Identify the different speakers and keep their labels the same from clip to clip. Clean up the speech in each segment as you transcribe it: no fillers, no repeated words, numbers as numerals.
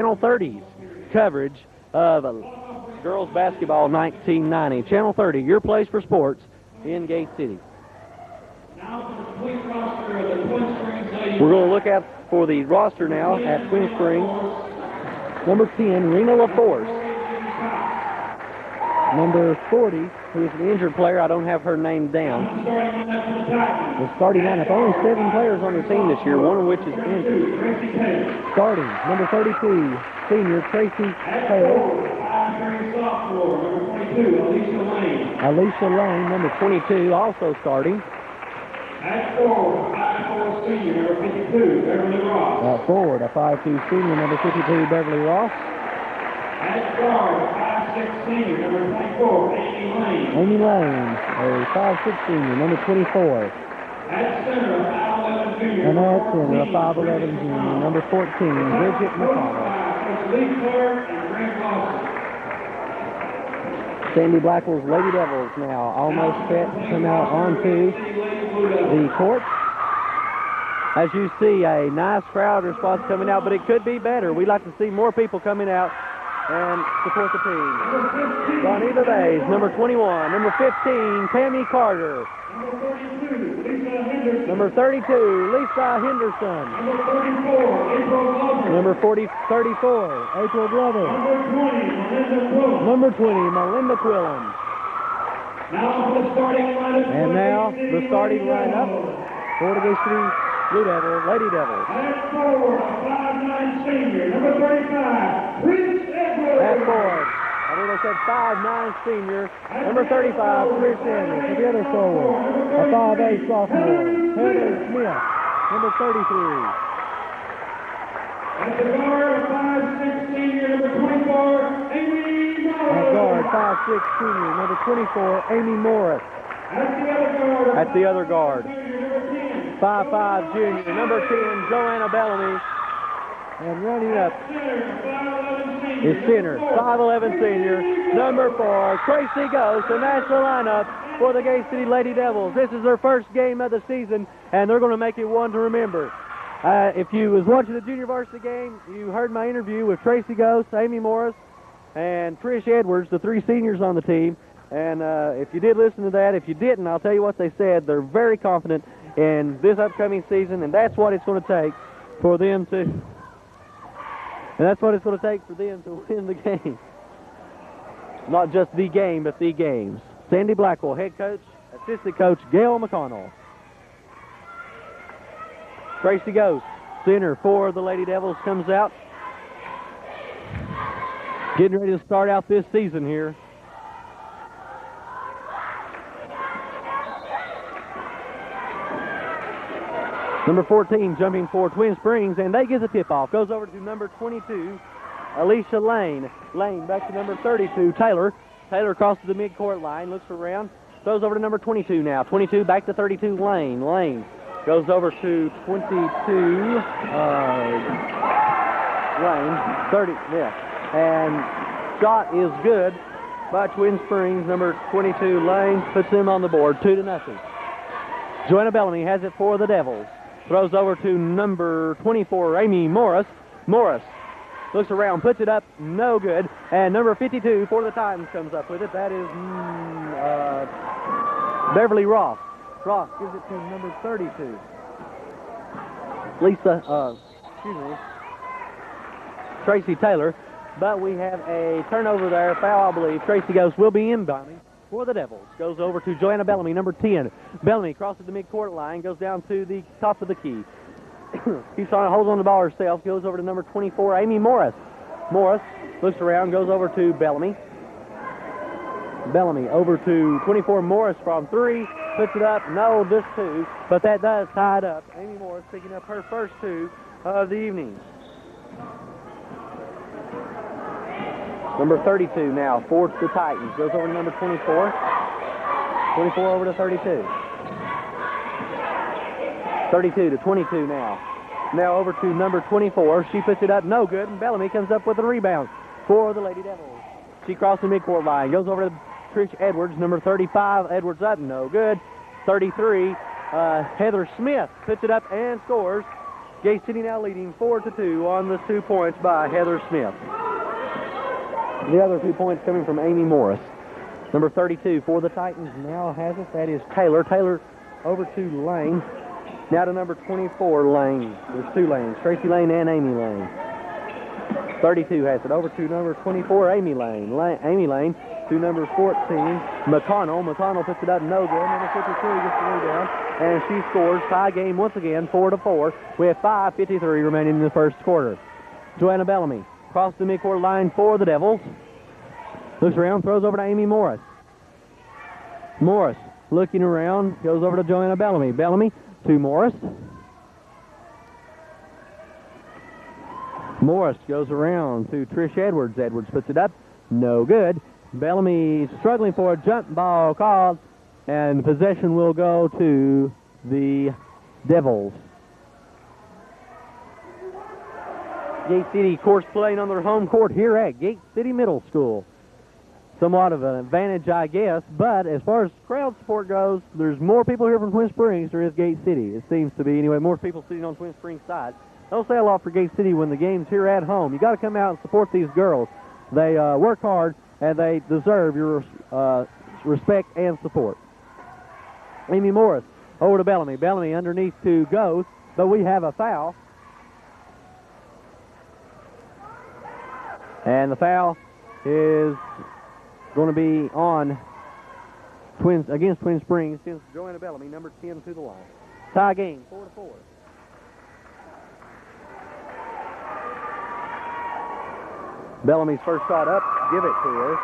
Speaker 1: Channel 30's coverage of girls basketball 1990. Channel 30, your place for sports in Gate City. We're going to look out for the roster now at Twin Springs. Number 10, Rena LaForce. Number 40, who is an injured player. I don't have her name down. The starting lineup, only 7 players on the team this year, one of which is injured. Starting, number 32, senior Tracy Taylor. Alicia Lane, number 22, also starting.
Speaker 2: At forward, 5'4" senior, number 52, Beverly Ross.
Speaker 1: At forward, a 5'2" senior, number 52, Beverly Ross.
Speaker 2: At guard, 5'6" senior, number 24, Amy Lane.
Speaker 1: Amy Lane, a 5'6" senior, number 24.
Speaker 2: At center, a 5'11" junior.
Speaker 1: And at center, a 5'11" junior, number 14, Bridget McConnell.
Speaker 2: Lee Clark and Greg Lawson.
Speaker 1: Sandy Blackwell's Lady Devils now almost set to come out onto the court. As you see, a nice crowd response coming out, but it could be better. We'd like to see more people coming out and support the team. Donita Bays, number 21. Number 15, Tammy Carter. Number 32, Lisa Henderson. Number 34, April Glover. Number 20, Melinda Quillen. And now the starting lineup for the Gate City Blue Devils, Lady Devils.
Speaker 2: At forward, 5'9" senior, number 35, Prince Edwards.
Speaker 1: At forward, I think they said 5'9" senior, number 35, Prince Edwards. To the other forward, a 5'8" sophomore, Heather Smith, number 33.
Speaker 2: At the guard, 5'6" senior, number 24, Amy Morris.
Speaker 1: At guard, 5'6" senior, number 24, Amy Morris.
Speaker 2: At the other guard,
Speaker 1: 5'5" junior, number 10, Joanna Bellamy. And running up is center, 5'11" senior, number 4, Tracy Ghost. And that's the lineup for the Gate City Lady Devils. This is their first game of the season, and they're going to make it one to remember. If you was watching the junior varsity game, you heard my interview with Tracy Ghost, Amy Morris, and Trish Edwards, the 3 seniors on the team. And if you did listen to that, if you didn't, I'll tell you what they said. They're very confident in this upcoming season, and that's what it's going to take for them to. And that's what it's going to take for them to win the game. Not just the game, but the games. Sandy Blackwell, head coach, assistant coach Gail McConnell. Tracy Ghost, center for the Lady Devils, comes out. Getting ready to start out this season here. Number 14 jumping for Twin Springs, and they get the tip-off. Goes over to number 22, Alicia Lane. Lane back to number 32, Taylor. Taylor crosses the midcourt line, looks around, throws over to number 22 now. 22 back to 32, Lane. Lane goes over to 22, Lane, 30, yeah. And shot is good by Twin Springs. Number 22, Lane, puts them on the board, 2-0. Joanna Bellamy has it for the Devils. Throws over to number 24, Amy Morris. Morris looks around, puts it up, no good. And number 52 for the Titans comes up with it. That is Beverly Ross. Ross gives it to number 32. Tracy Taylor. But we have a turnover there, foul, I believe. Tracy Ghost will be inbounding for the Devils. Goes over to Joanna Bellamy, number 10. Bellamy crosses the midcourt line, goes down to the top of the key. Keeps on, holds on the ball herself, goes over to number 24, Amy Morris. Morris looks around, goes over to Bellamy. Bellamy over to 24, Morris from 3, puts it up, no, just 2, but that does tie it up. Amy Morris picking up her first 2 of the evening. Number 32 now for the Titans. Goes over to number 24. 24 over to 32. 32 to 22 now. Now over to number 24. She puts it up, no good, and Bellamy comes up with a rebound for the Lady Devils. She crosses the midcourt line. Goes over to Trish Edwards, number 35. Edwards up, no good. 33, Heather Smith puts it up and scores Gate City now leading 4-2 on the 2 points by Heather Smith. The other 2 points coming from Amy Morris. Number 32 for the Titans now has it. That is Taylor. Taylor over to Lane. Now to number 24, Lane. There's 2 Lanes, Tracy Lane and Amy Lane. 32 has it over to number 24, Amy Lane. Amy Lane to number 14, McConnell. McConnell puts it up, no good. Number 52 gets the rebound, and she scores. Tie game once again, 4-4, with 5:53 remaining in the first quarter. Joanna Bellamy across the midcourt line for the Devils. Looks around, throws over to Amy Morris. Morris looking around, goes over to Joanna Bellamy. Bellamy to Morris. Morris goes around to Trish Edwards. Edwards puts it up, no good. Bellamy struggling for a jump ball called, and possession will go to the Devils. Gate City, of course, playing on their home court here at Gate City Middle School. Somewhat of an advantage, I guess, but as far as crowd support goes, there's more people here from Twin Springs than there is Gate City. It seems to be, anyway, more people sitting on Twin Springs side. Don't say a lot for Gate City when the game's here at home. You got to come out and support these girls. They work hard, and they deserve your respect and support. Amy Morris over to Bellamy. Bellamy underneath to Ghost, but we have a foul. And the foul is going to be on against Twin Springs, since Joanna Bellamy, number 10, to the line. Tie game, 4-4. Bellamy's first shot up, give it to her.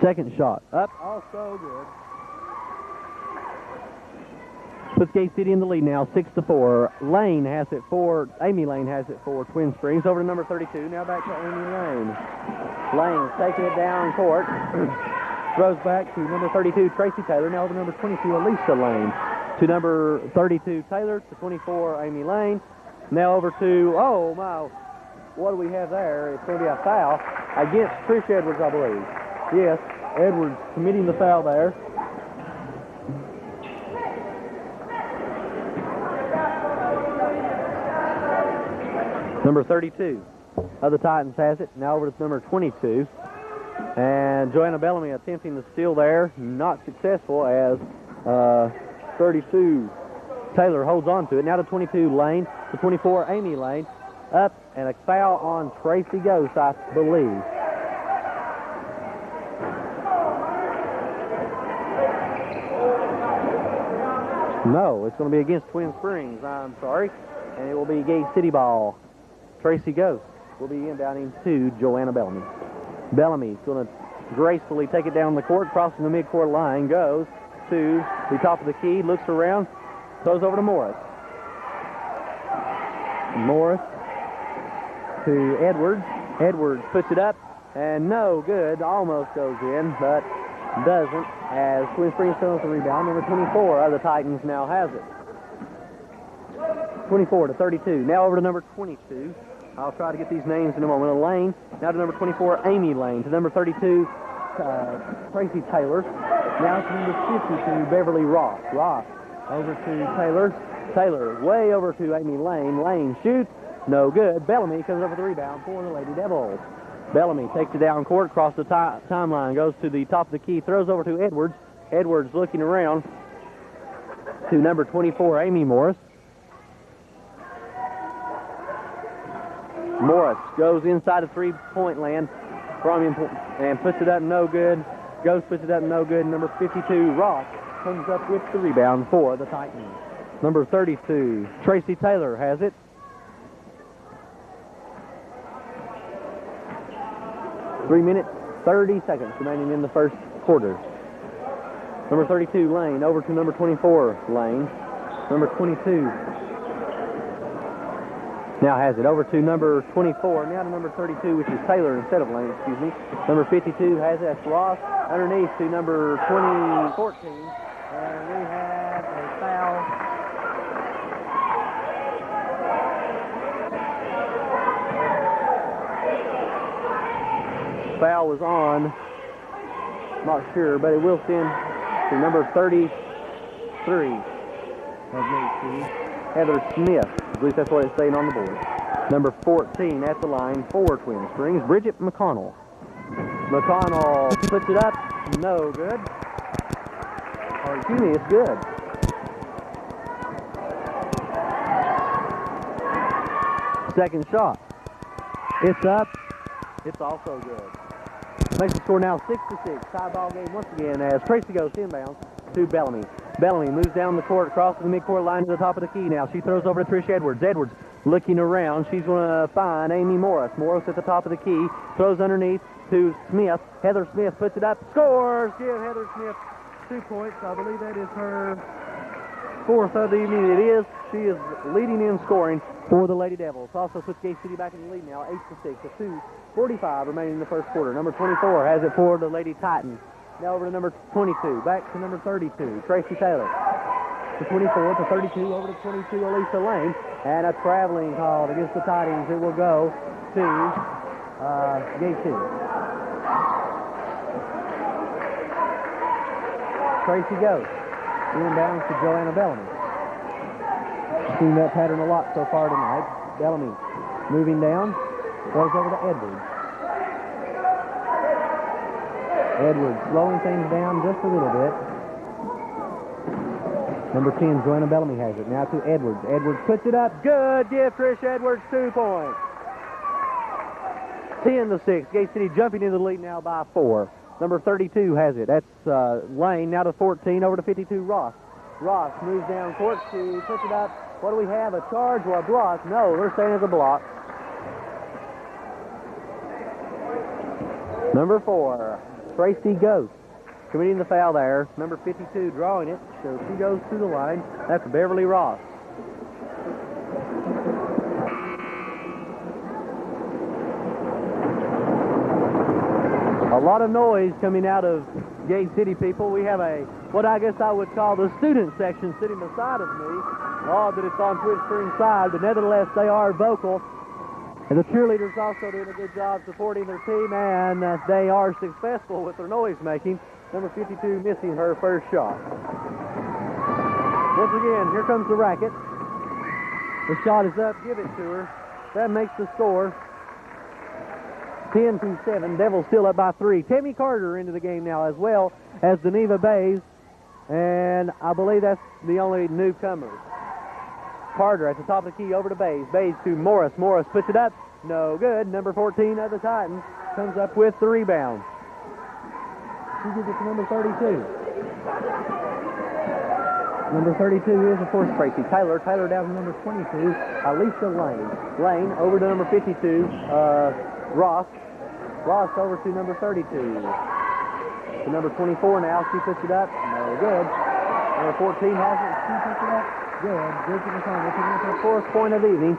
Speaker 1: Second shot up, also good. Puts Gate City in the lead now, 6-4. Lane has it for, Amy Lane has it for Twin Springs. Over to number 32, now back to Amy Lane. Lane taking it down court. Throws back to number 32, Tracy Taylor. Now over to number 22, Alicia Lane. To number 32, Taylor. To 24, Amy Lane. Now over to, oh my, what do we have there? It's going to be a foul against Trish Edwards, I believe. Yes, Edwards committing the foul there. Number 32 of the Titans has it. Now over to number 22. And Joanna Bellamy attempting to steal there. Not successful as 32 Taylor holds on to it. Now to 22 Lane. To 24 Amy Lane. Up and a foul on Tracy Ghost, I believe. No, it's going to be against Twin Springs. I'm sorry. And it will be Gate City ball. Tracy Ghost will be inbounding to Joanna Bellamy. Bellamy's going to gracefully take it down the court, crossing the midcourt line, goes to the top of the key, looks around, throws over to Morris. Morris to Edwards. Edwards puts it up, and no good. Almost goes in, but doesn't, as Twin Springs throws the rebound. Number 24 of the Titans now has it. 24 to 32. Now over to number 22. I'll try to get these names in a moment. Lane. Now to number 24, Amy Lane. To number 32, Tracy Taylor. Now to number 52, Beverly Ross. Ross over to Taylor. Taylor way over to Amy Lane. Lane shoots. No good. Bellamy comes up with the rebound for the Lady Devils. Bellamy takes it down court, across the timeline, goes to the top of the key, throws over to Edwards. Edwards looking around to number 24, Amy Morris. Morris goes inside of three-point land from him and puts it up no good. Ghost puts it up no good. Number 52, Ross, comes up with the rebound for the Titans. Number 32, Tracy Taylor has it. Three minutes, 30 seconds remaining in the first quarter. Number 32, Lane, over to number 24, Lane. Number 22 now has it over to number 24, now to number 32, which is Taylor instead of Lane, excuse me. Number 52 has it, that's Ross, underneath to number 14, and we have a foul. Foul was on not sure, but it will send to number 33 of Gate City, Heather Smith. At least that's what it's saying on the board. Number 14 at the line for Twin Springs, Bridget McConnell. McConnell puts it up, no good. Or excuse me, it's good. Second shot. It's up. It's also good. Makes the score now 6-6. Tie ball game once again as Tracy goes inbounds to Bellamy. Bellamy moves down the court, crosses the midcourt line to the top of the key now. She throws over to Trish Edwards. Edwards looking around. She's going to find Amy Morris. Morris at the top of the key. Throws underneath to Smith. Heather Smith puts it up. Scores! Give Heather Smith 2 points. I believe that is her fourth of the evening. It is. She is leading in scoring for the Lady Devils. Also puts Gate City back in the lead now, 8-6. With 2:45 remaining in the first quarter. Number 24 has it for the Lady Titans. Now over to number 22. Back to number 32, Tracy Taylor. To 24, to 32, over to 22, Alicia Lane. And a traveling call against the Titans. It will go to Gate City. Tracy goes. Inbounds to Joanna Bellamy. Seen that pattern a lot so far tonight. Bellamy moving down. Goes over to Edwards. Edwards slowing things down just a little bit. Number 10, Joanna Bellamy has it. Now to Edwards. Edwards puts it up. Good. Give Trish Edwards 2 points. 10-6. Gate City jumping into the lead now by 4. Number 32 has it. That's Lane. Now to 14. Over to 52, Ross. Ross moves down court. She puts it up. What do we have? A charge or a block? No, they're saying it's a block. Number 4, Tracy Ghost, committing the foul there. Number 52 drawing it, so she goes to the line. That's Beverly Ross. A lot of noise coming out of Gate City, people. We have what I guess I would call the student section sitting beside of me. Odd that it's on Twin Springs side, but nevertheless they are vocal. And the cheerleaders also doing a good job supporting their team, and they are successful with their noise making. Number 52 missing her first shot. Once again, here comes the racket. The shot is up. Give it to her. That makes the score 10-7. Devils still up by 3. Tammy Carter into the game now, as well as Deneva Bays, and I believe that's the only newcomer. Carter at the top of the key over to Bays. Bays to Morris. Morris puts it up. No good. Number 14 of the Titans comes up with the rebound. She gives it to number 32. Number 32 is, of course, Tracy Taylor. Taylor down to number 22, Alicia Lane. Lane over to number 52, Ross. Ross over to number 32. To number 24 now. She puts it up. No good. Number 14 has it. She puts it up. Good. Bridget McConnell picking up her fourth point of the evening.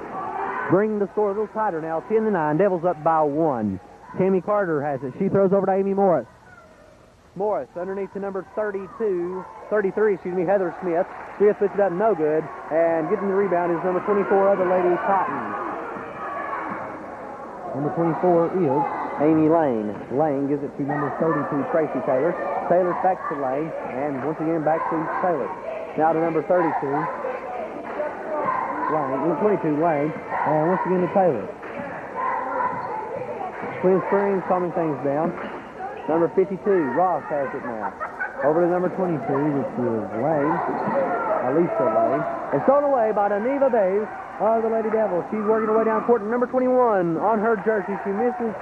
Speaker 1: Bringing the score a little tighter now. 10-9. Devils up by 1. Tammy Carter has it. She throws over to Amy Morris. Morris underneath to number 33, Heather Smith. Smith puts it up, no good. And getting the rebound is number 24 of the Lady Titans. Number 24 is Amy Lane. Lane gives it to number 32, Tracy Taylor. Taylor's back to Lane, and once again back to Taylor. Now to number 32, Lane, 22, Lane, and once again to Taylor. Twin Springs calming things down. Number 52, Ross has it now. Over to number 22, which is Lane, Alicia Lane. And thrown away by Deneva Bays of the Lady Devils. She's working her way down court. Number 21 on her jersey. She misses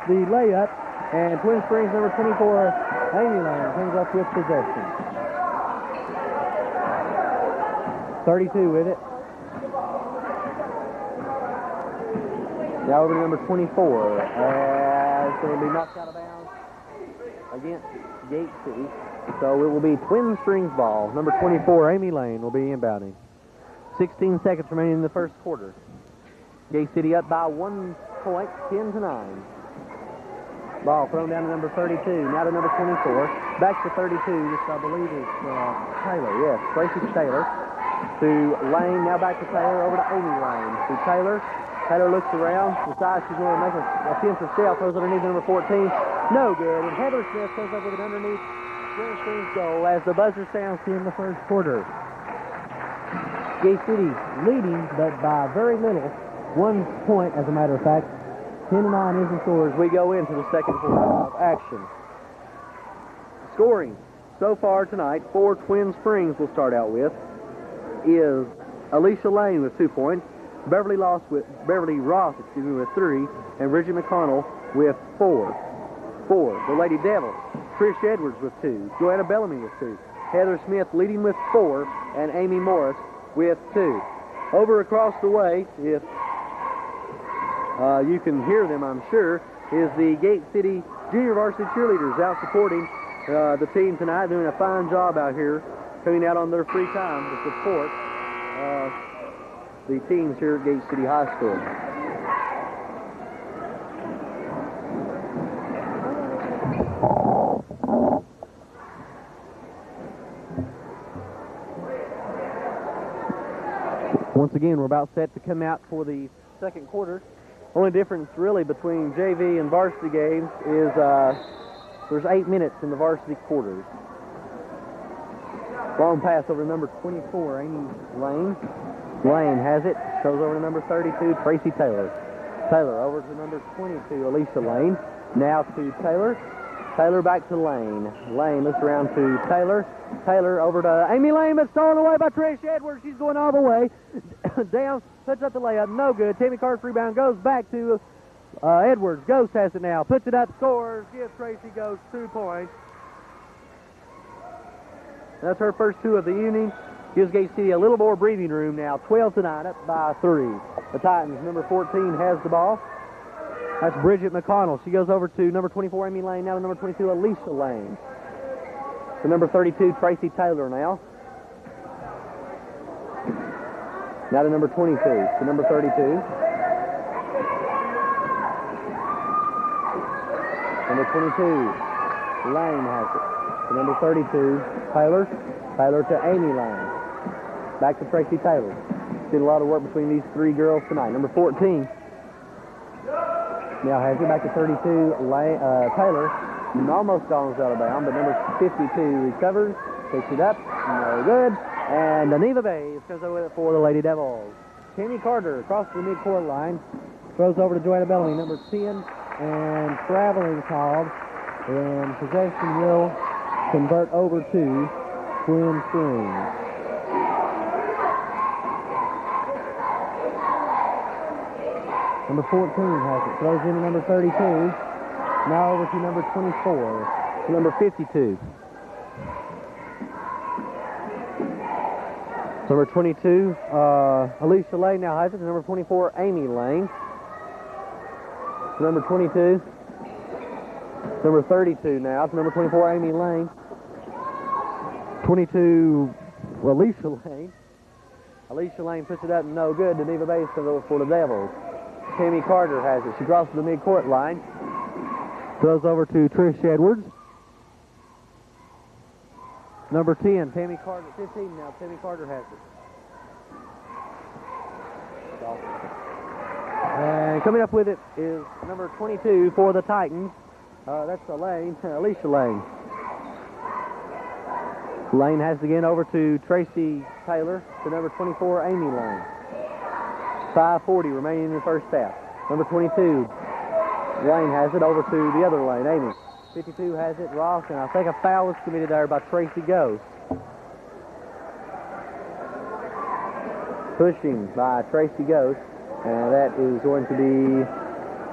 Speaker 1: the layup. And Twin Springs number 24, Amy Lane, comes up with possession. 32 with it. Now over to number 24. As it'll be knocked out of bounds against Gate City. So it will be Twin Springs ball. Number 24, Amy Lane, will be inbounding. 16 seconds remaining in the first quarter. Gate City up by 1 point, 10-9. Ball thrown down to number 32, now to number 24. Back to 32, which I believe is Taylor. Yes, Tracy Taylor. To Lane, now back to Taylor, over to Amy Lane. To Taylor. Taylor looks around, decides she's going to make a offensive step, throws underneath number 14. No good. And Heather Smith comes up with an underneath Twin Springs goal as the buzzer sounds here in the first quarter. Gate City leading, but by very little. 1 point, as a matter of fact. 10-9 is the score as we go into the second quarter of action. Scoring so far tonight for Twin Springs we'll start out with is Alicia Lane with 2 points, Beverly Ross with 3, and Bridget McConnell with 4. For the Lady Devils, Trish Edwards with 2, Joanna Bellamy with 2, Heather Smith leading with 4, and Amy Morris with 2. Over across the way, if you can hear them, I'm sure, is the Gate City Junior Varsity Cheerleaders out supporting the team tonight, doing a fine job out here, coming out on their free time to support the teams here at Gate City High School. Once again, we're about set to come out for the second quarter. Only difference really between JV and varsity games is there's 8 minutes in the varsity quarters. Long pass over to number 24, Amy Lane. Lane has it, goes over to number 32, Tracy Taylor. Taylor over to number 22, Alicia Lane. Now to Taylor. Taylor back to Lane. Lane looks around to Taylor. Taylor over to Amy Lane, but stolen away by Trish Edwards. She's going all the way. Down, puts up the layup, no good. Tammy Carter's rebound goes back to Edwards. Ghost has it now, puts it up, scores, gives Tracy Ghost 2 points. That's her first 2 of the evening. Gives Gate City a little more breathing room now. 12-9, up by 3. The Titans, number 14, has the ball. That's Bridget McConnell. She goes over to number 24, Amy Lane. Now to number 22, Alicia Lane. To number 32, Tracy Taylor now. Now to number 22. To number 32. Number 22, Lane has it. To number 32, Taylor. Taylor to Amy Lane. Back to Tracy Taylor. Did a lot of work between these 3 girls tonight. Number 14. Now has it back to 32, Taylor. Almost gone out of bounds, but number 52 recovers, picks it up, no good. And Neva Bays comes over with it for the Lady Devils. Tammy Carter across the midcourt line, throws over to Joanna Bellamy, number 10, and traveling called. And possession will convert over to Twin Springs. Number 14 has it. Throws into number 32. Now over to number 24. To number 52. Number 22, Alicia Lane now has it. To number 24, Amy Lane. To number 22. Number 32 now. To number 24, Amy Lane. 22, Alicia Lane. Alicia Lane puts it up, no good. To Neva Bays comes over for the Devils. Tammy Carter has it. She crosses the midcourt line. Throws over to Trish Edwards. Number 10, Tammy Carter. 15 now. Tammy Carter has it. And coming up with it is number 22 for the Titans. That's Alicia Lane. Lane has it again over to Tracy Taylor. To number 24, Amy Lane. 5:40 remaining in the first half. Number 22, Lane has it over to the other Lane, Amy. 52 has it, Ross, and I think a foul was committed there by Tracy Ghost. Pushing by Tracy Ghost, and that is going to be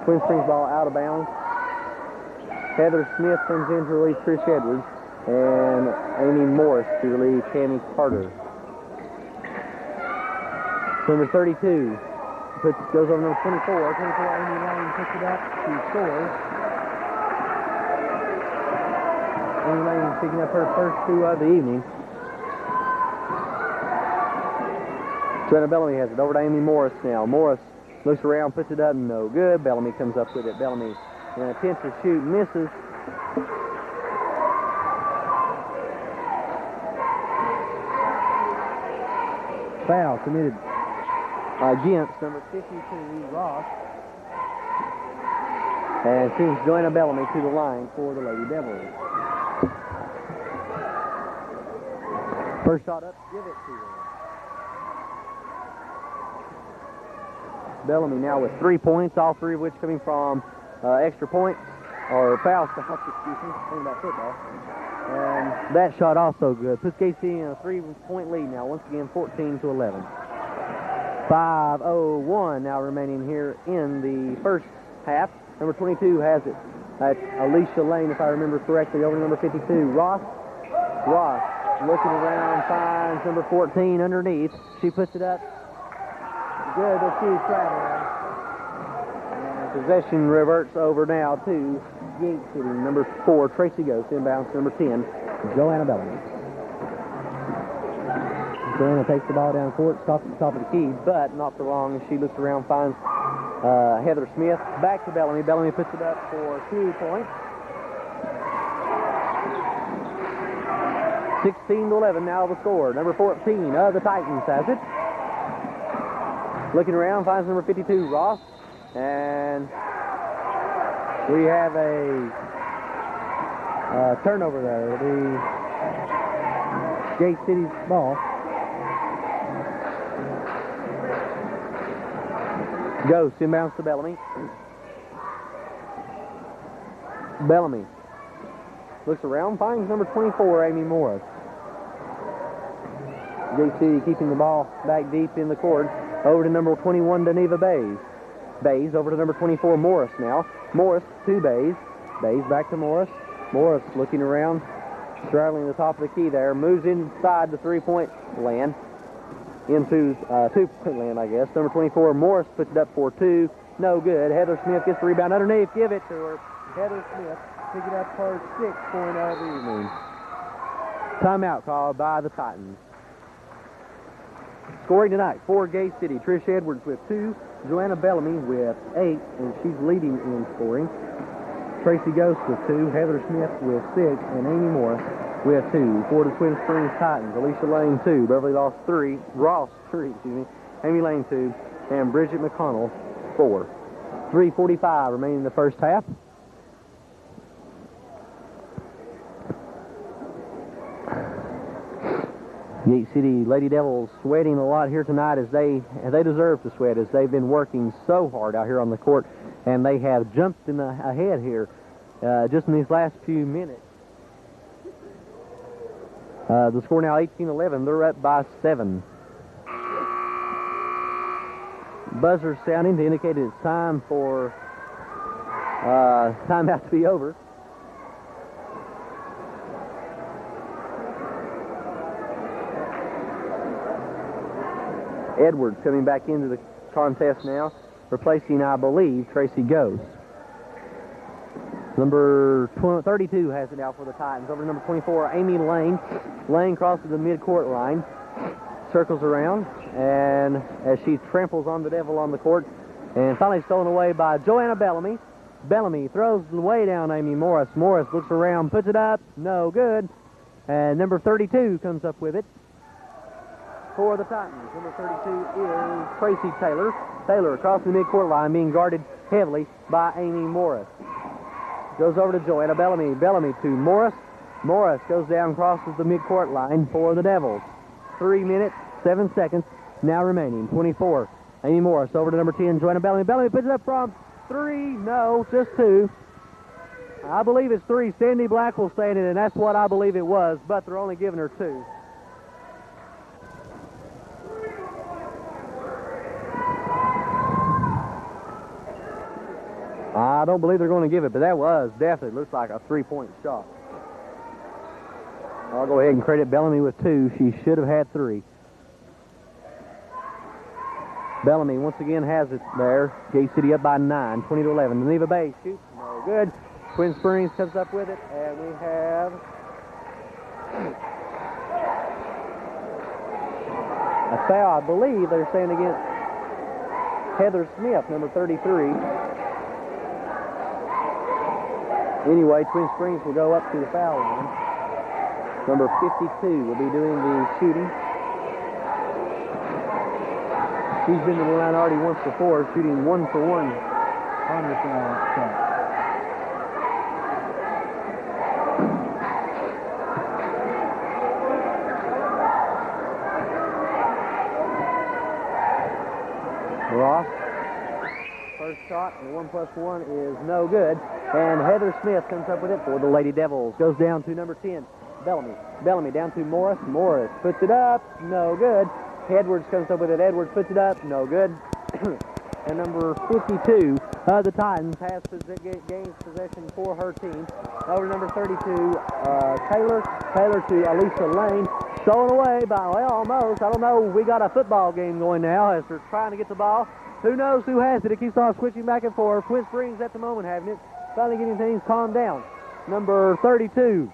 Speaker 1: Twin Springs ball out of bounds. Heather Smith comes in to relieve Trish Edwards, and Amy Morris to relieve Tammy Carter. Number 32 goes over number 24. 24, Amy Lane picks it up. She scores. Amy Lane picking up her first 2 of the evening. Joanna Bellamy has it over to Amy Morris now. Morris looks around, puts it up, no good. Bellamy comes up with it. Bellamy in an attempt to shoot, misses. Foul committed against number 52, Ross. And sends Joanna Bellamy to the line for the Lady Devils. First shot up, give it to her. Bellamy now with 3 points, all three of which coming from extra points, or foul shots, excuse me, thinking about football. And that shot also good. Puts KC in a 3-point lead now, once again 14-11. 5:01 now remaining here in the first half. Number 22 has it. That's Alicia Lane, if I remember correctly, over to number 52. Ross looking around, finds number 14 underneath. She puts it up. Good, but she's traveling. And possession reverts over now to Gate City. Number 4, Tracy Ghost, inbounds to number 10, Joanna Bellamy. Joanna takes the ball down court, stops at the top of the key, but not for long as she looks around, finds Heather Smith. Back to Bellamy. Bellamy puts it up for 2 points. 16-11 now the score. Number 14 of the Titans has it. Looking around, finds number 52, Ross. And we have a turnover there. It'll be Gate City's ball. Ghost inbounds to Bellamy. Bellamy looks around, finds number 24, Amy Morris. Gate City keeping the ball back deep in the court. Over to number 21, Deneva Bays. Bays over to number 24, Morris now. Morris to Bays. Bays back to Morris. Morris looking around, straddling the top of the key there. Moves inside the 3-point land. Into 2-point land, I guess. Number 24, Morris puts it up for 2. No good. Heather Smith gets the rebound underneath. Give it to her. Heather Smith pick it up her 6th point of the evening. Timeout called by the Titans. Scoring tonight for Gate City, Trish Edwards with 2, Joanna Bellamy with 8, and she's leading in scoring. Tracy Ghost with 2, Heather Smith with 6, and Amy Morris with 2. For the Twin Springs Titans, Alicia Lane 2, Beverly Ross 3, Amy Lane 2, and Bridget McConnell 4. 3:45 remaining in the first half. Gate City Lady Devils sweating a lot here tonight, as they deserve to sweat, as they've been working so hard out here on the court, and they have jumped ahead here just in these last few minutes. The score now 18-11. They're up by 7. Buzzer sounding to indicate it's time for timeout to be over. Edwards coming back into the contest now, replacing, I believe, Tracy Ghost. Number 32 has it now for the Titans. Over to number 24, Amy Lane. Lane crosses the midcourt line, circles around, and as she tramples on the Devil on the court, and finally stolen away by Joanna Bellamy. Bellamy throws the way down Amy Morris. Morris looks around, puts it up, no good. And number 32 comes up with it for the Titans. Number 32 is Tracy Taylor. Taylor across the midcourt line, being guarded heavily by Amy Morris. Goes over to Joanna Bellamy. Bellamy to Morris. Morris goes down, crosses the midcourt line for the Devils. 3 minutes, 7 seconds now remaining. 24. Amy Morris over to number 10, Joanna Bellamy. Bellamy puts it up from 3. No, just 2. I believe it's 3. Sandy Black will say it, and that's what I believe it was, but they're only giving her 2. I don't believe they're going to give it, but that was definitely looks like a 3-point shot. I'll go ahead and credit Bellamy with 2. She should have had 3. Bellamy once again has it there. Gate City up by 9, 20-11. Deneva Bay shoots, no good. Twin Springs comes up with it, and we have a foul, I believe they're saying, against Heather Smith, number 33. Anyway, Twin Springs will go up to the foul line. Number 52 will be doing the shooting. She's been to the line already once before, shooting 1 for 1 on the foul shot. Ross. First shot, and 1 plus 1 is no good. And Heather Smith comes up with it for the Lady Devils. Goes down to number 10, Bellamy. Bellamy down to Morris. Morris puts it up, no good. Edwards comes up with it. Edwards puts it up, no good. And number 52 of the Titans gains possession for her team. Over to number 32, Taylor. Taylor to Alicia Lane. Stolen away by, well, almost. I don't know. We got a football game going now as they're trying to get the ball. Who knows who has it? It keeps on switching back and forth. Twin Springs at the moment having it. Finally getting things calmed down. Number 32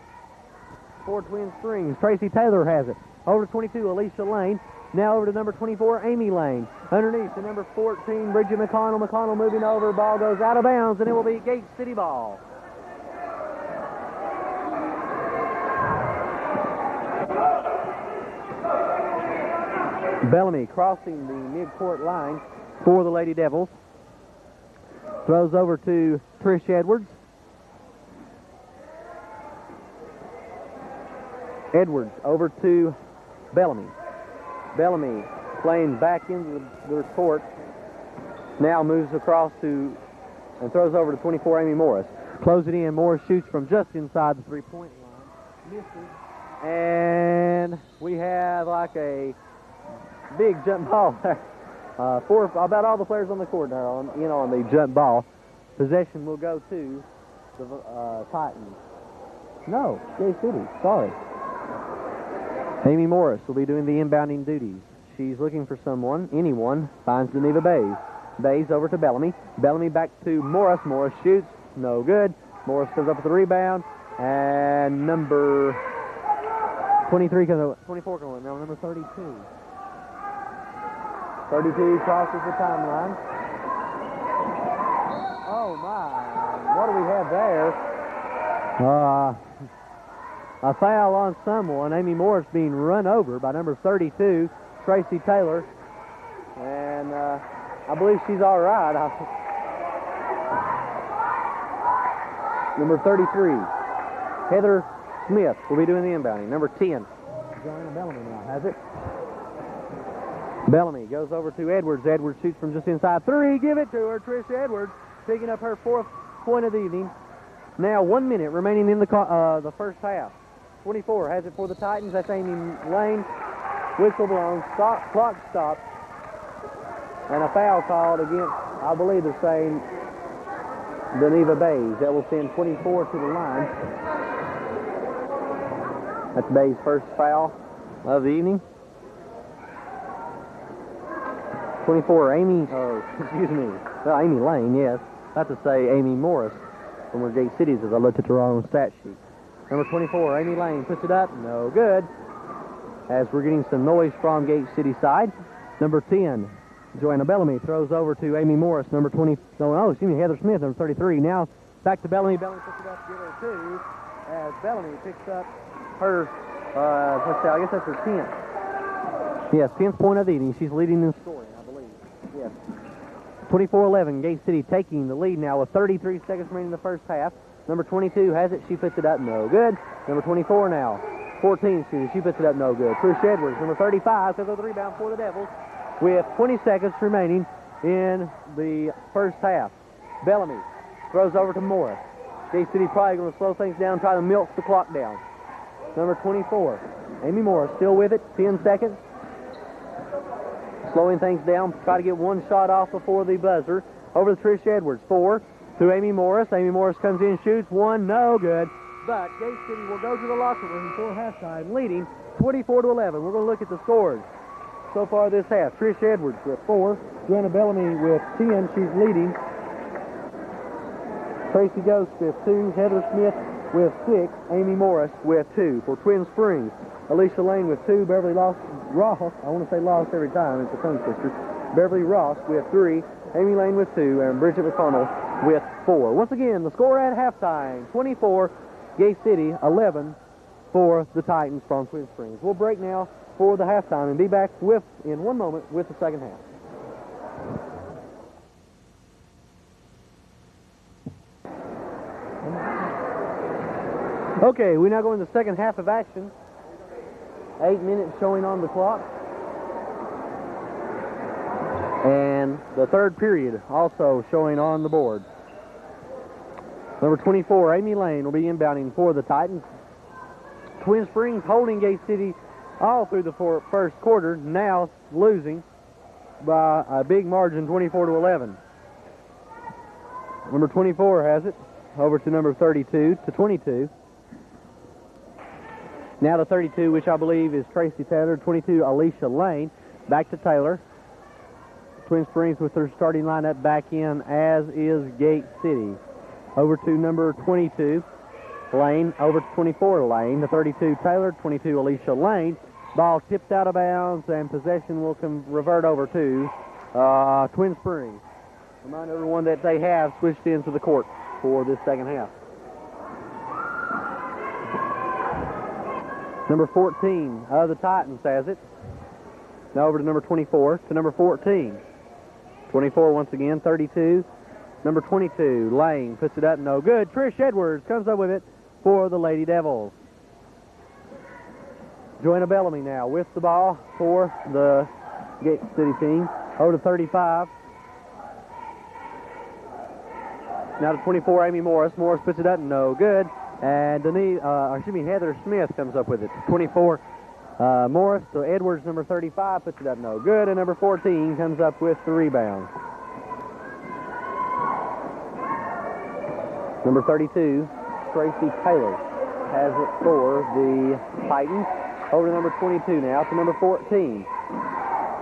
Speaker 1: for Twin Springs. Tracy Taylor has it. Over to 22, Alicia Lane. Now over to number 24, Amy Lane. Underneath to number 14, Bridget McConnell. McConnell moving over. Ball goes out of bounds, and it will be Gate City ball. Bellamy crossing the mid-court line for the Lady Devils. Throws over to Trish Edwards. Edwards over to Bellamy. Bellamy playing back into the court. Now moves across to and throws over to 24, Amy Morris. Close it in. Morris shoots from just inside the three-point line. Misses. And we have like a big jump ball there. About all the players on the court now on the jump ball. Possession will go to the Titans. No, Gay City. Sorry. Amy Morris will be doing the inbounding duties. She's looking for anyone. Finds Geneva Bays. Bays over to Bellamy. Bellamy back to Morris. Morris shoots. No good. Morris goes up with the rebound. And number 23 comes over. 24 comes over. Now number 32. 32 crosses the timeline. Oh, my. What do we have there? A foul on someone. Amy Morris being run over by number 32, Tracy Taylor. And I believe she's all right. Number 33, Heather Smith will be doing the inbounding. Number 10, Joanna Bellamy now has it. Bellamy goes over to Edwards. Edwards shoots from just inside three. Give it to her, Trish Edwards, picking up her 4th point of the evening. Now 1 minute remaining in the first half. 24 has it for the Titans. That's Amy Lane. Whistle blown. Clock stopped. And a foul called against, I believe they're saying, Geneva Bays. That will send 24 to the line. That's Bays' first foul of the evening. 24, Amy Lane, yes. About to say Amy Morris from where Gate City is as I looked at the wrong stat sheet. Number 24, Amy Lane puts it up. No good. As we're getting some noise from Gate City side. Number 10, Joanna Bellamy throws over to Amy Morris. Number 20, Heather Smith, number 33. Now back to Bellamy. Bellamy puts it up to give her 2. As Bellamy picks up her, I guess that's her 10th. Yes, 10th point of the evening. She's leading in scoring, I believe. Yes. 24-11, Gate City taking the lead now with 33 seconds remaining in the first half. Number 22 has it. She puts it up. No good. Number 24 now. 14 shooter. She puts it up. No good. Trish Edwards, number 35, took over the rebound for the Devils with 20 seconds remaining in the first half. Bellamy throws over to Morris. Gate City probably going to slow things down, try to milk the clock down. Number 24, Amy Morris, still with it. 10 seconds. Slowing things down. Try to get one shot off before the buzzer. Over to Trish Edwards. 4 to Amy Morris. Amy Morris comes in, shoots. 1, no good. But Gate City will go to the locker room for halftime, leading 24-11. We're going to look at the scores so far this half. Trish Edwards with 4. Joanna Bellamy with 10. She's leading. Tracy Ghost with 2. Heather Smith with 6. Amy Morris with 2. For Twin Springs, Alicia Lane with 2. Beverly Ross, I want to say lost every time. It's a tongue twister. Beverly Ross with 3. Amy Lane with 2. And Bridget McConnell with 4. Once again, the score at halftime, 24, Gate City, 11 for the Titans from Twin Springs. We'll break now for the halftime and be back in 1 moment with the second half. Okay, we now go in the second half of action. 8 minutes showing on the clock. And the third period also showing on the board. Number 24, Amy Lane, will be inbounding for the Titans. Twin Springs holding Gate City all through the first quarter, now losing by a big margin, 24-11. Number 24 has it over to number 32 to 22. Now to 32, which I believe is Tracy Taylor. 22, Alicia Lane. Back to Taylor. Twin Springs with their starting lineup back in, as is Gate City. Over to number 22, Lane. Over to 24, Lane. To 32, Taylor. 22, Alicia Lane. Ball tipped out of bounds, and possession will revert over to Twin Springs. Remind everyone that they have switched into the court for this second half. Number 14 of the Titans has it. Now over to number 24 to number 14. 24 once again, 32. Number 22, Lane, puts it up, no good. Trish Edwards comes up with it for the Lady Devils. Joanna Bellamy now with the ball for the Gate City team. Over to 35. Now to 24, Amy Morris. Morris puts it up, no good. And Heather Smith comes up with it. 24, Morris. So Edwards, number 35, puts it up, no good. And number 14 comes up with the rebound. Number 32, Tracy Taylor, has it for the Titans. Over to number 22 now to number 14.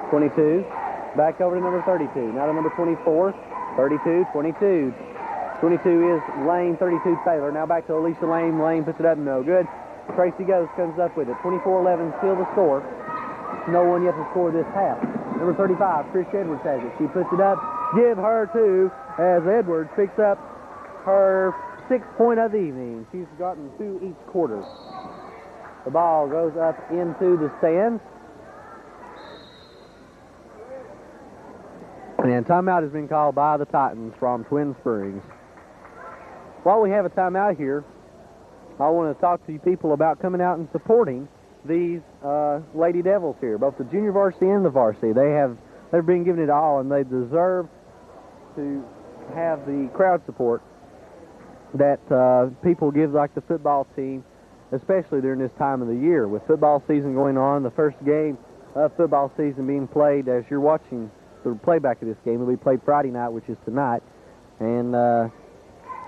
Speaker 1: 22, back over to number 32. Now to number 24, 32, 22. 22 is Lane, 32 Taylor. Now back to Alicia Lane. Lane puts it up, no good. Tracy Ghost comes up with it. 24-11 still the score. No one yet to score this half. Number 35, Trish Edwards has it. She puts it up. Give her two as Edwards picks up her 6th point of the evening. She's gotten 2 each quarter. The ball goes up into the stands. And timeout has been called by the Titans from Twin Springs. While we have a timeout here, I want to talk to you people about coming out and supporting these Lady Devils here, both the junior varsity and the varsity. They've been giving it all, and they deserve to have the crowd support that people give, like the football team, especially during this time of the year. With football season going on, the first game of football season being played, as you're watching the playback of this game, will be played Friday night, which is tonight. And I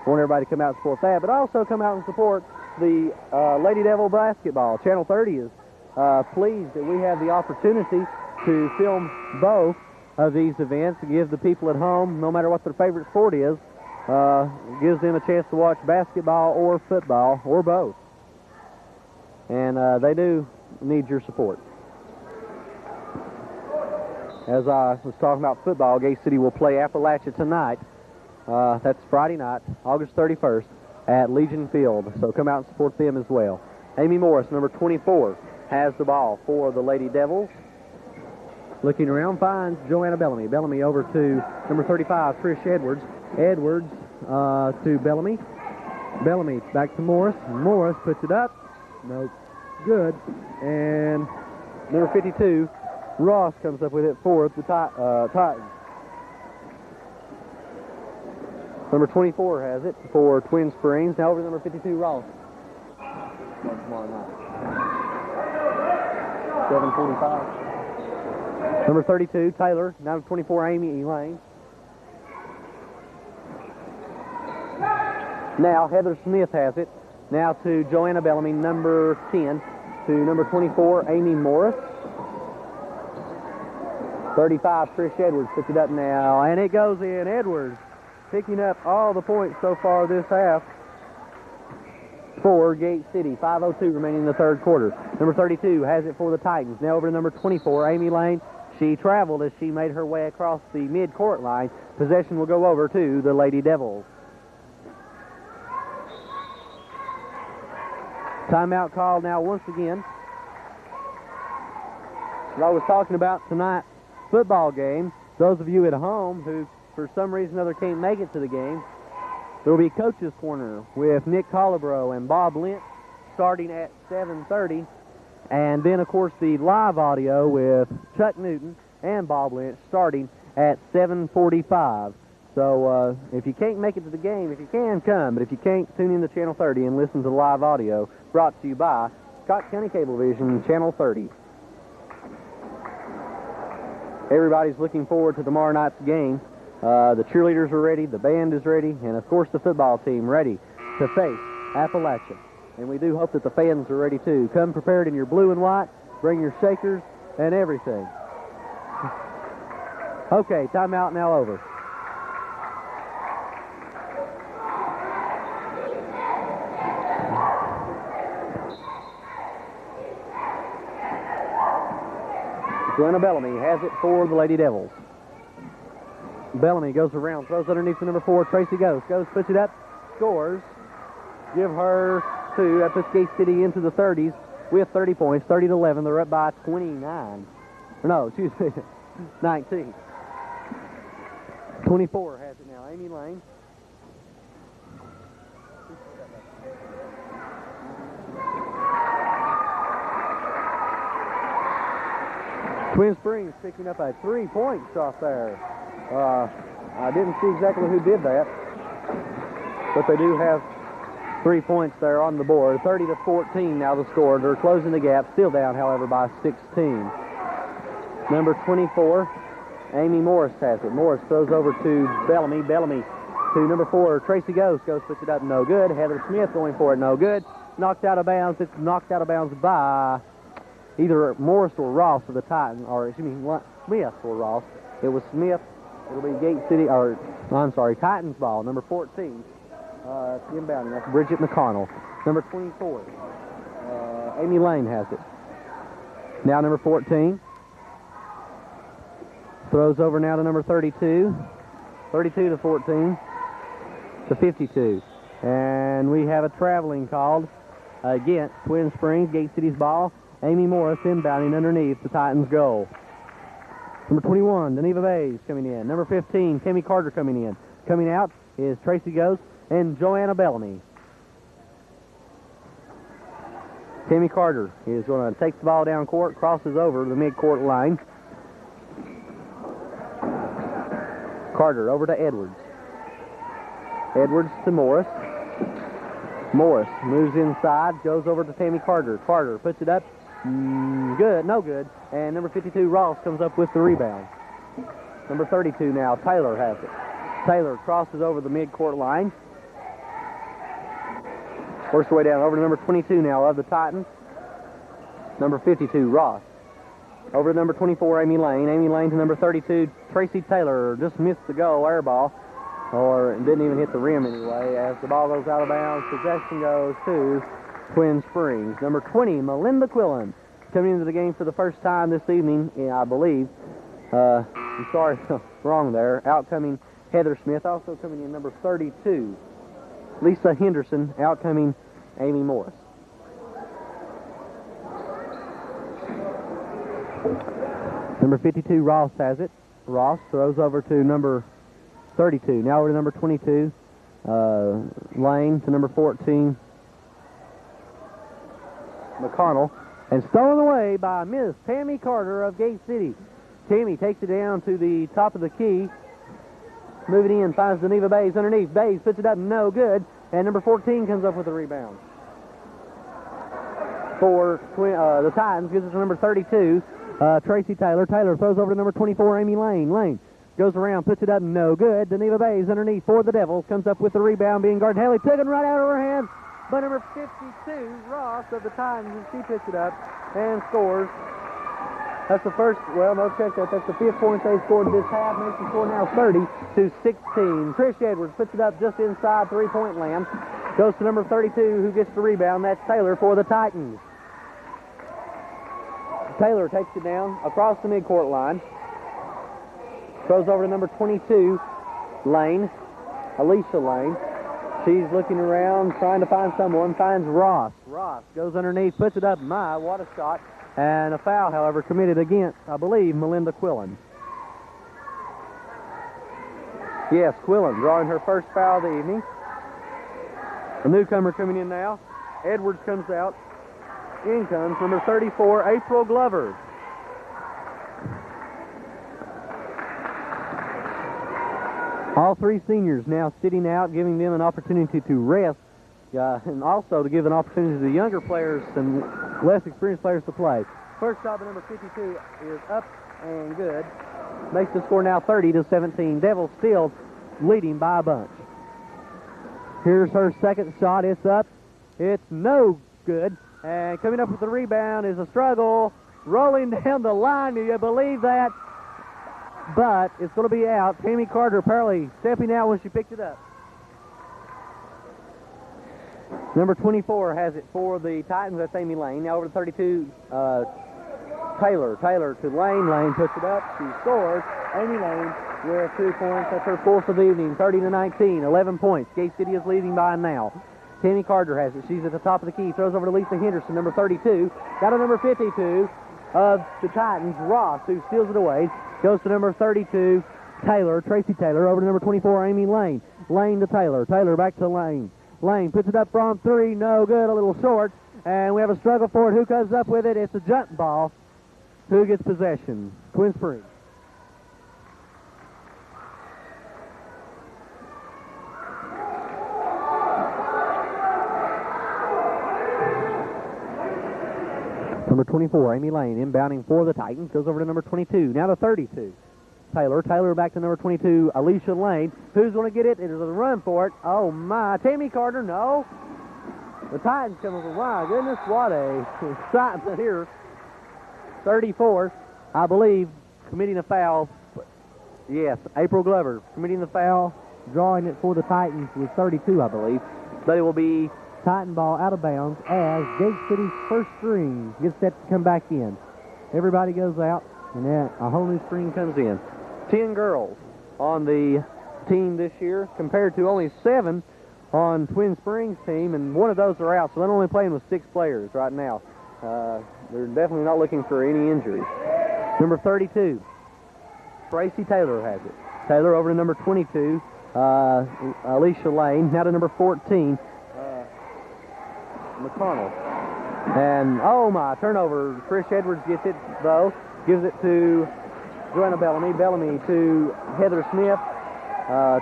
Speaker 1: want everybody to come out and support that, but also come out and support the Lady Devil basketball. Channel 30 is pleased that we have the opportunity to film both of these events and give the people at home, no matter what their favorite sport is, gives them a chance to watch basketball or football or both. And they do need your support. As I was talking about football, Gate City will play Appalachia tonight. That's Friday night, August 31st, at Legion Field. So come out and support them as well. Amy Morris, number 24, has the ball for the Lady Devils. Looking around, finds Joanna Bellamy. Bellamy over to number 35, Trish Edwards. Edwards to Bellamy. Bellamy back to Morris. Morris puts it up. No good. And number 52, Ross, comes up with it for the Titans. Number 24 has it for Twin Springs. Now over to number 52, Ross. Tomorrow night. 7:45. Number 32, Taylor. Now 24, Amy Lane. Now Heather Smith has it. Now to Joanna Bellamy, number 10. To number 24, Amy Morris. 35, Trish Edwards puts it up now, and it goes in. Edwards picking up all the points so far this half for Gate City. 5:02 remaining in the third quarter. Number 32 has it for the Titans. Now over to number 24, Amy Lane. She traveled as she made her way across the mid-court line. Possession will go over to the Lady Devils. Timeout called now once again. As I was talking about tonight's football game, those of you at home who for some reason or other can't make it to the game, there will be Coach's Corner with Nick Collabro and Bob Lynch starting at 7:30. And then, of course, the live audio with Chuck Newton and Bob Lynch starting at 7:45. So if you can't make it to the game, if you can, come. But if you can't, tune in to Channel 30 and listen to live audio brought to you by Scott County Cablevision, Channel 30. Everybody's looking forward to tomorrow night's game. The cheerleaders are ready, the band is ready, and of course the football team ready to face Appalachia. And we do hope that the fans are ready too. Come prepared in your blue and white, bring your shakers and everything. Okay, timeout now over. Joanna Bellamy has it for the Lady Devils. Bellamy goes around, throws underneath the number 4, Tracy Goes, puts it up, scores. Give her 2. That puts Gate City into the 30s with 30 points, 30-11. They're up by 29. No, excuse me, 19. 24 has it now. Amy Lane. Twin Springs picking up a 3-point shot there. I didn't see exactly who did that, but they do have 3 points there on the board. 30-14 now the score. They're closing the gap, still down, however, by 16. Number 24, Amy Morris has it. Morris throws over to Bellamy. Bellamy to number 4, Tracy Goes. Goes puts it up, no good. Heather Smith going for it, no good. Knocked out of bounds. It's knocked out of bounds by either Morris or Ross of the Titans, or excuse me, Smith or Ross. It was Smith. It'll be Gate City, or I'm sorry, Titans ball, number 14. Inbounding, that's Bridget McConnell. Number 24, Amy Lane has it. Now number 14. Throws over now to number 32. 32-14 to 52. And we have a traveling called against Twin Springs, Gate City's ball. Amy Morris inbounding underneath the Titans' goal. Number 21, Deneva Bays coming in. Number 15, Kemi Carter coming in. Coming out is Tracy Goes and Joanna Bellamy. Kemi Carter is going to take the ball down court, crosses over the mid-court line. Carter over to Edwards. Edwards to Morris. Morris moves inside, goes over to Tammy Carter. Carter puts it up. Good, no good. And number 52, Ross, comes up with the rebound. Number 32 now, Taylor has it. Taylor crosses over the mid-court line. Works her way down over to number 22 now of the Titans. Number 52, Ross. Over to number 24, Amy Lane. Amy Lane to number 32, Tracy Taylor. Just missed the goal, air ball. Or didn't even hit the rim anyway. As the ball goes out of bounds, possession goes to Twin Springs. Number 20, Melinda Quillen, coming into the game for the first time this evening, I believe. I'm sorry, wrong there. Outcoming Heather Smith. Also coming in number 32, Lisa Henderson. Outcoming Amy Morris. Number 52, Ross has it. Ross throws over to number 32. Now over to number 22, Lane to number 14, McConnell. And stolen away by Miss Tammy Carter of Gate City. Tammy takes it down to the top of the key. Moving in, finds Deneva Bays underneath. Bays puts it up, no good. And number 14 comes up with a rebound. For the Titans, gives it to number 32, Tracy Taylor. Taylor throws over to number 24, Amy Lane. Lane goes around, puts it up, no good. Deneva Bays underneath for the Devils, comes up with the rebound, being guarded. Haley took it right out of her hands. But number 52, Ross of the Titans, she picks it up and scores. That's the first, well, no, check that. That's the 5th point they scored this half. Makes the score now 30-16. Trish Edwards puts it up just inside three-point land. Goes to number 32, who gets the rebound. That's Taylor for the Titans. Taylor takes it down across the midcourt line. Throws over to number 22, Lane, Alicia Lane. She's looking around, trying to find someone. Finds Ross. Ross goes underneath, puts it up. My, what a shot. And a foul, however, committed against, I believe, Melinda Quillen. Yes, Quillen drawing her first foul of the evening. A newcomer coming in now. Edwards comes out. In comes number 34, April Glover. All three seniors now sitting out, giving them an opportunity to rest, and also to give an opportunity to the younger players and less experienced players to play. First shot by number 52 is up and good. Makes the score now 30-17. Devils still leading by a bunch. Here's her second shot. It's up. It's no good. And coming up with the rebound is a struggle. Rolling down the line. Do you believe that? But it's going to be out. Tammy Carter apparently stepping out when she picked it up. Number 24 has it for the Titans. That's Amy Lane. Now over to 32, Taylor. Taylor to Lane. Lane puts it up. She scores. Amy Lane with 2 points. That's her fourth of the evening. 30-19. 11 points. Gate City is leading by now. Tammy Carter has it. She's at the top of the key. Throws over to Lisa Henderson, number 32. Got a number 52 of the Titans, Ross, who steals it away. Goes to number 32, Taylor, Tracy Taylor. Over to number 24, Amy Lane. Lane to Taylor. Taylor back to Lane. Lane puts it up from three. No good. A little short. And we have a struggle for it. Who comes up with it? It's a jump ball. Who gets possession? Twin Springs. Number 24, Amy Lane, inbounding for the Titans. Goes over to number 22. Now to 32. Taylor. Taylor back to number 22, Alicia Lane. Who's going to get it? It is a run for it. Oh, my. Tammy Carter, no. The Titans come over. My goodness, what a excitement here. 34, I believe, committing a foul. Yes, April Glover committing the foul, drawing it for the Titans with 32, I believe. But it will be Titan ball out of bounds as Gate City's first string gets set to come back in. Everybody goes out, and then a whole new string comes in. 10 girls on the team this year compared to only 7 on Twin Springs' team, and one of those are out, so they're only playing with 6 players right now. They're definitely not looking for any injuries. Number 32, Tracy Taylor has it. Taylor over to number 22, Alicia Lane. Now to number 14, McConnell. And, oh my, turnover. Trish Edwards gets it, though. Gives it to Joanna Bellamy. Bellamy to Heather Smith.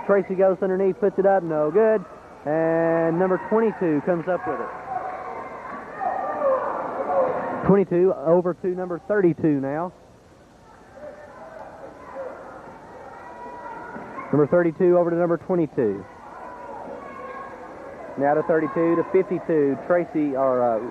Speaker 1: Tracy goes underneath, puts it up, no good. And number 22 comes up with it. 22 over to number 32 now. Number 32 over to number 22. Now to 32 to 52,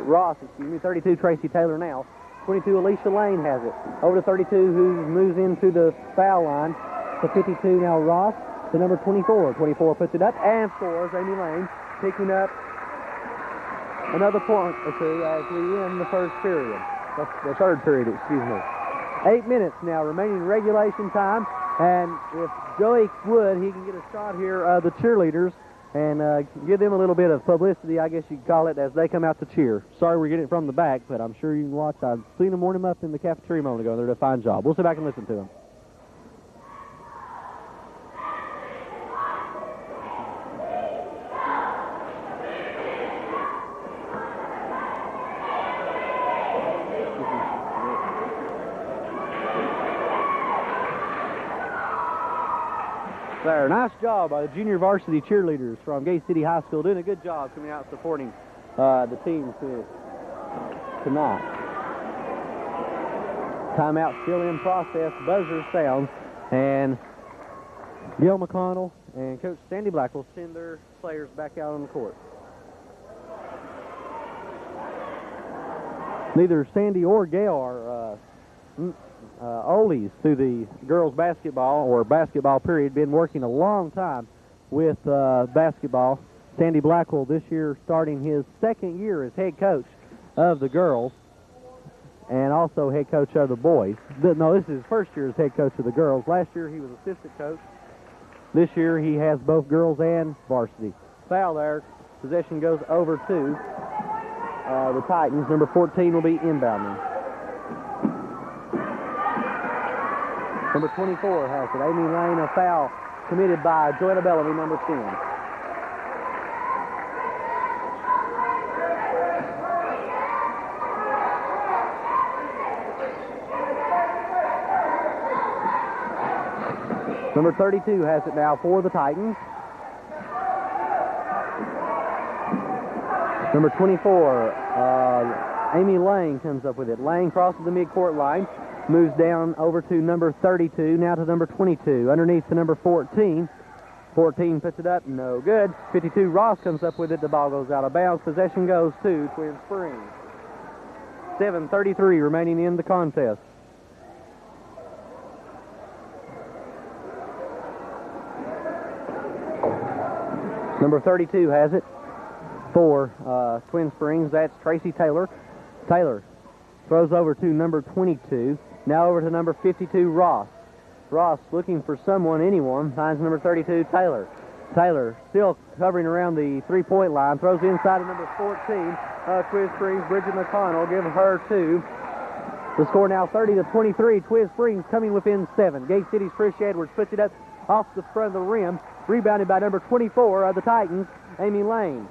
Speaker 1: Ross, 32, Tracy Taylor now. 22, Alicia Lane has it. Over to 32, who moves into the foul line. To 52 now, Ross. To number 24. 24 puts it up and scores. Amy Lane picking up another point or two as we end the first period. That's the third period, excuse me. 8 minutes now remaining in regulation time. And if Joey would, he can get a shot here of the cheerleaders and give them a little bit of publicity, I guess you could call it, as they come out to cheer. Sorry we're getting it from the back, but I'm sure you can watch. I've seen them warm them up in the cafeteria a moment ago. They're doing a fine job. We'll sit back and listen to them. There, nice job by the junior varsity cheerleaders from Gate City High School, doing a good job coming out supporting the team tonight. Timeout still in process, buzzer sounds, and Gail McConnell and Coach Sandy Black will send their players back out on the court. Neither Sandy or Gail are oldies through the girls basketball or basketball period. Been working a long time with basketball. Sandy Blackwell this year starting his second year as head coach of the girls and also head coach of the boys. No, this is his first year as head coach of the girls. Last year he was assistant coach. This year he has both girls and varsity. Foul there. Possession goes over to the Titans. Number 14 will be inbounding. Number 24 has it. Amy Lane, a foul committed by Joanna Bellamy, number 10. Number 32 has it now for the Titans. Number 24, Amy Lane comes up with it. Lane crosses the midcourt line, moves down over to number 32, now to number 22, underneath to number 14. 14 puts it up, no good. 52, Ross comes up with it. The ball goes out of bounds. Possession goes to Twin Springs. 7:33 remaining in the contest. Number 32 has it for Twin Springs. That's Tracy Taylor. Taylor throws over to number 22. Now over to number 52, Ross. Ross looking for someone, anyone, finds number 32, Taylor. Taylor still hovering around the three-point line, throws inside to number 14, Twin Springs, Bridget McConnell, give her 2. The score now 30-23, Twin Springs coming within 7. Gate City's Trish Edwards puts it up off the front of the rim, rebounded by number 24 of the Titans, Amy Lane.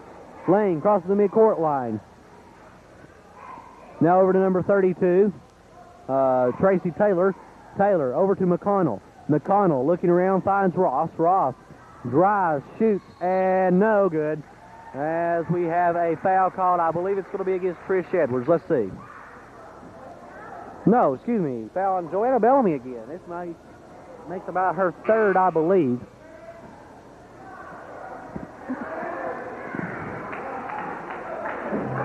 Speaker 1: Lane crosses the midcourt line. Now over to number 32, Tracy Taylor. Taylor over to McConnell. McConnell looking around, finds Ross. Ross drives, shoots, and no good. As we have a foul called, I believe it's going to be against Trish Edwards. Let's see. No, excuse me. Foul on Joanna Bellamy again. This makes about her third, I believe.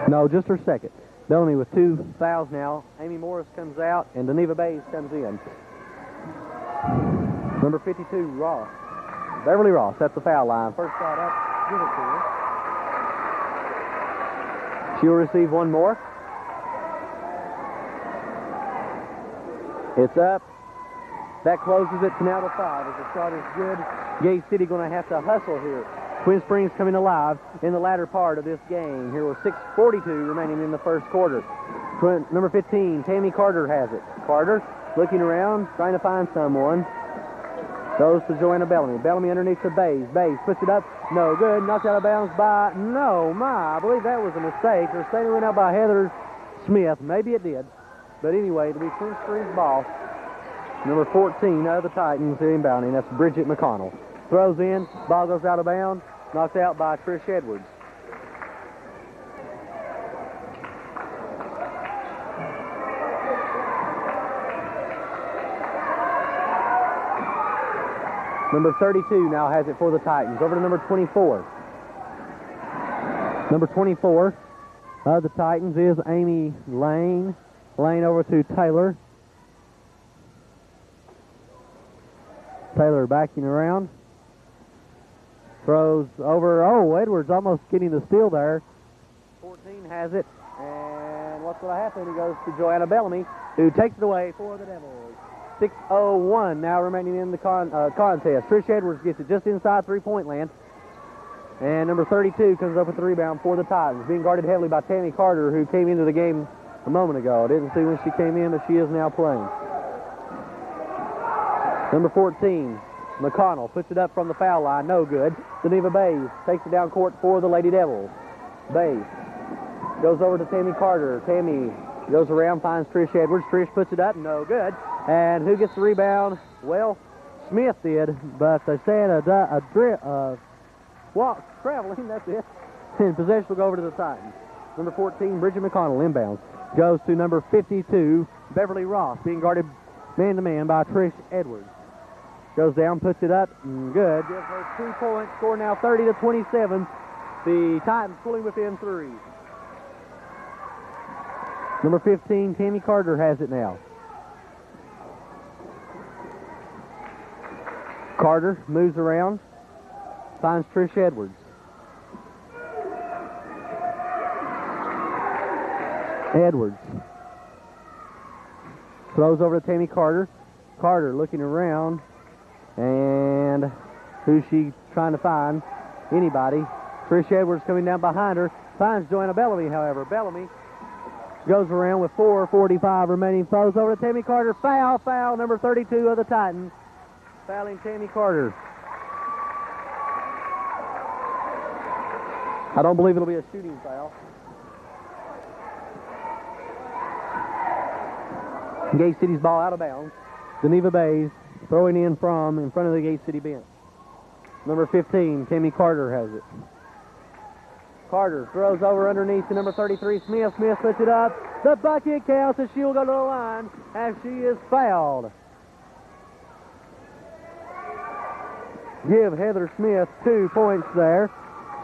Speaker 1: No, just her second. Bellamy with 2 fouls now. Amy Morris comes out, and Deneva Bays comes in. Number 52, Ross. Beverly Ross at the foul line. First shot up, give it to her. She'll receive one more. It's up. That closes it to now to 5. As the shot is good, Gate City going to have to hustle here. Twin Springs coming alive in the latter part of this game. Here with 6:42 remaining in the first quarter. Number 15, Tammy Carter has it. Carter looking around, trying to find someone. Goes to Joanna Bellamy. Bellamy underneath to Bays. Bays puts it up. No good. Knocked out of bounds by, I believe that was a mistake. Her statement went out by Heather Smith. Maybe it did. But anyway, it'll be Twin Springs ball. Number 14 of the Titans inbounding. That's Bridget McConnell. Throws in. Ball goes out of bounds. Knocked out by Trish Edwards. Number 32 now has it for the Titans. Over to number 24. Number 24 of the Titans is Amy Lane. Lane over to Taylor. Taylor backing around. Throws over. Oh, Edwards almost getting the steal there. 14 has it. And what's going to happen? He goes to Joanna Bellamy, who takes it away for the Devils. 6:01 now remaining in the contest. Trish Edwards gets it just inside three-point land. And number 32 comes up with the rebound for the Titans. Being guarded heavily by Tammy Carter, who came into the game a moment ago. I didn't see when she came in, but she is now playing. Number 14, McConnell puts it up from the foul line. No good. Deneva Bays takes it down court for the Lady Devils. Bays goes over to Tammy Carter. Tammy goes around, finds Trish Edwards. Trish puts it up. No good. And who gets the rebound? Well, Smith did, but they said traveling, that's it. And possession will go over to the Titans. Number 14, Bridget McConnell inbounds. Goes to number 52, Beverly Ross, being guarded man-to-man by Trish Edwards. Goes down, puts it up, good. Gives her 2 points. Score now 30-27. The Titans pulling within 3. Number 15, Tammy Carter has it now. Carter moves around, finds Trish Edwards. Edwards throws over to Tammy Carter. Carter looking around, and who's she trying to find? Anybody. Trish Edwards coming down behind her. Finds Joanna Bellamy, however. Bellamy goes around with 4:45 remaining. Throws over to Tammy Carter. Foul, number 32 of the Titans. Fouling Tammy Carter. I don't believe it'll be a shooting foul. Gate City's ball out of bounds. Deneva Bays Throwing in from in front of the Gate City bench. Number 15, Tammy Carter has it. Carter throws over underneath to number 33, Smith. Smith puts it up. The bucket counts, and she'll go to the line as she is fouled. Give Heather Smith 2 points there.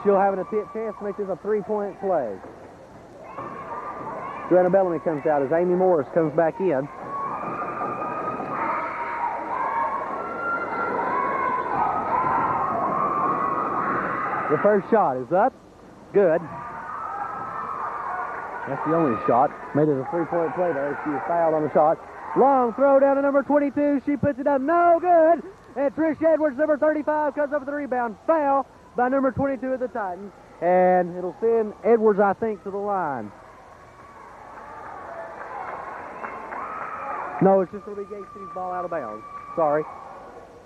Speaker 1: She'll have a chance to make this a 3-point play. Joanna Bellamy comes out as Amy Morris comes back in. The first shot is up. Good. That's the only shot. Made it a 3-point play there. She was fouled on the shot. Long throw down to number 22. She puts it up. No good. And Trish Edwards, number 35, comes up with the rebound. Foul by number 22 of the Titans. And it'll send Edwards, I think, to the line. No, it's just going to be Gate City's ball out of bounds. Sorry.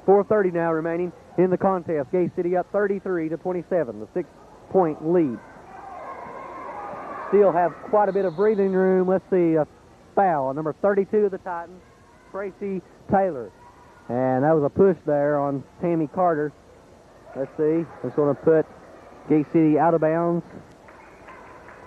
Speaker 1: 4:30 now remaining in the contest. Gate City up 33-27, the 6-point lead. Still have quite a bit of breathing room. Let's see, a foul on number 32 of the Titans, Tracy Taylor. And that was a push there on Tammy Carter. Let's see, it's going to put Gate City out of bounds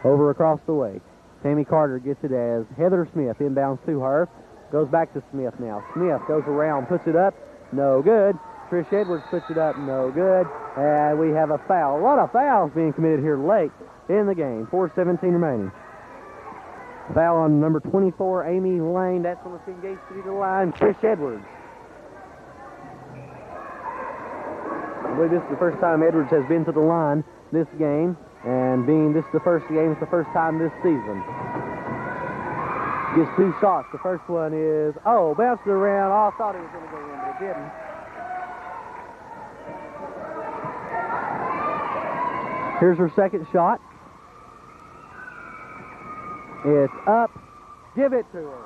Speaker 1: over across the way. Tammy Carter gets it as Heather Smith inbounds to her. Goes back to Smith now. Smith goes around, puts it up. No good. Trish Edwards puts it up. No good. And we have a foul. A lot of fouls being committed here late in the game. 4:17 remaining. Foul on number 24, Amy Lane. That's going to send Gate City to the line. Trish Edwards. I believe this is the first time Edwards has been to the line this game. And being this is the first game, it's the first time this season. Gets 2 shots. The first one is, bounced it around. I thought it was going to go in, but it didn't. Here's her second shot. It's up. Give it to her.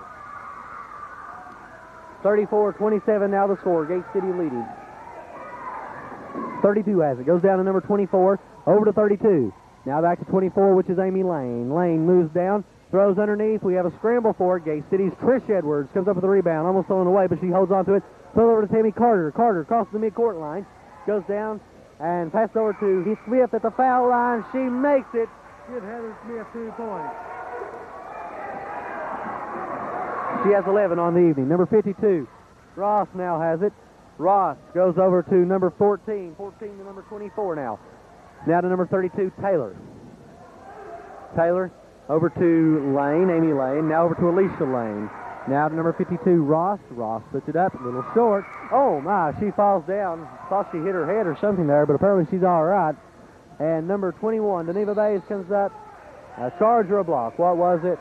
Speaker 1: 34-27 now the score. Gate City leading. 32 has it. Goes down to number 24. Over to 32. Now back to 24, which is Amy Lane. Lane moves down. Throws underneath. We have a scramble for it. Gate City's Trish Edwards comes up with the rebound. Almost thrown away, but she holds on to it. Throw over to Tammy Carter. Carter crosses the midcourt line. Goes down and passes over to Heath Smith at the foul line. She makes it. Give Heather Smith 2 points. She has 11 on the evening. Number 52. Ross now has it. Ross goes over to number 14. 14 to number 24 now. Now to number 32, Taylor. Taylor over to Lane, Amy Lane. Now over to Alicia Lane. Now to number 52, Ross. Ross puts it up, a little short. Oh my, she falls down. Thought she hit her head or something there, but apparently she's all right. And number 21, Deneva Bays comes up. A charge or a block? What was it?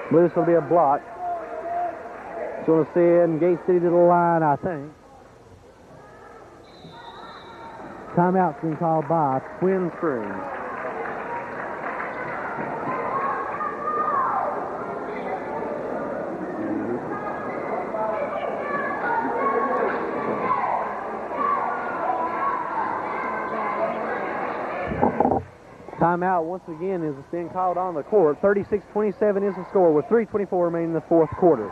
Speaker 1: I believe this will be a block. It's going to send Gate City to the line, I think. Timeout's been called by Twin Springs. Timeout once again is being called on the court. 36-27 is the score with 3:24 remaining in the fourth quarter.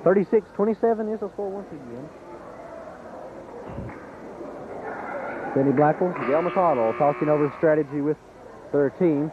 Speaker 1: (36-27) is the score once again. Benny Blackwell, Gail McConnell talking over strategy with their team.